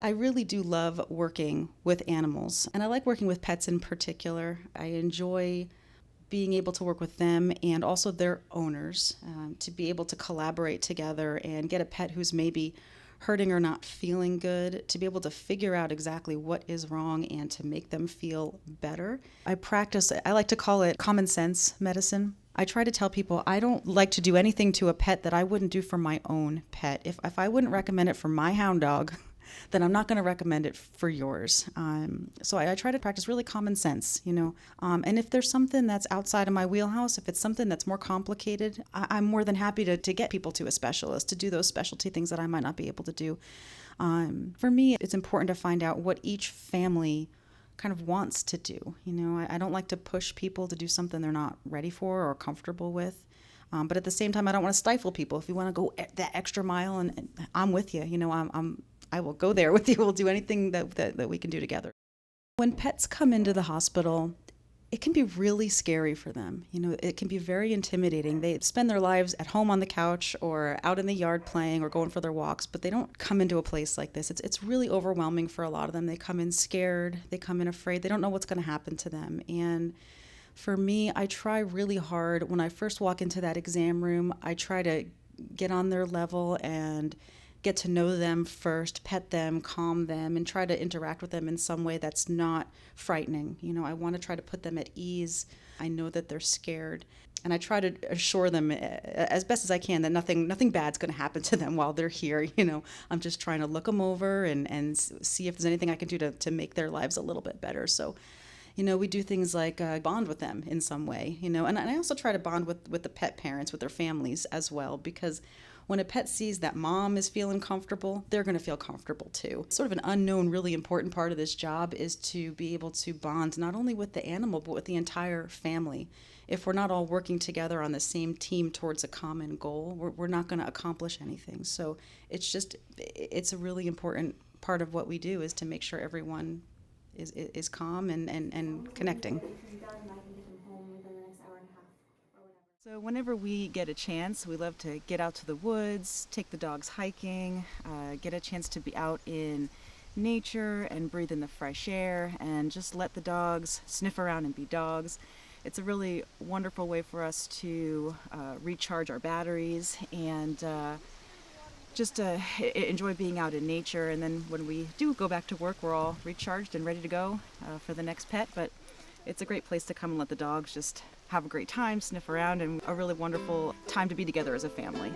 I really do love working with animals, and I like working with pets in particular. I enjoy being able to work with them and also their owners to be able to collaborate together and get a pet who's maybe hurting or not feeling good, to be able to figure out exactly what is wrong and to make them feel better. I like to call it common sense medicine. I try to tell people I don't like to do anything to a pet that I wouldn't do for my own pet. If I wouldn't recommend it for my hound dog, then I'm not going to recommend it for yours. So I try to practice really common sense, And if there's something that's outside of my wheelhouse, if it's something that's more complicated, I'm more than happy to get people to a specialist to do those specialty things that I might not be able to do. For me, it's important to find out what each family kind of wants to do. I don't like to push people to do something they're not ready for or comfortable with. But at the same time, I don't want to stifle people. If you want to go that extra mile, and I'm with you, I will go there with you. We'll do anything that we can do together. When pets come into the hospital, it can be really scary for them. It can be very intimidating. They spend their lives at home on the couch or out in the yard playing or going for their walks, but they don't come into a place like this. It's really overwhelming for a lot of them. They come in scared. They come in afraid. They don't know what's going to happen to them. And for me, I try really hard when I first walk into that exam room. I try to get on their level and get to know them first, pet them, calm them, and try to interact with them in some way that's not frightening. I want to try to put them at ease. I know that they're scared, and I try to assure them as best as I can that nothing bad's going to happen to them while they're here. I'm just trying to look them over and see if there's anything I can do to make their lives a little bit better. So, we do things like bond with them in some way, and I also try to bond with the pet parents, with their families as well, because when a pet sees that mom is feeling comfortable, they're going to feel comfortable too. Sort of an unknown, really important part of this job is to be able to bond not only with the animal, but with the entire family. If we're not all working together on the same team towards a common goal, we're not going to accomplish anything. So it's a really important part of what we do is to make sure everyone is calm and connecting. So whenever we get a chance, we love to get out to the woods, take the dogs hiking, get a chance to be out in nature and breathe in the fresh air and just let the dogs sniff around and be dogs. It's a really wonderful way for us to recharge our batteries and just enjoy being out in nature. And then when we do go back to work, we're all recharged and ready to go for the next pet. But it's a great place to come and let the dogs just have a great time, sniff around, and a really wonderful time to be together as a family.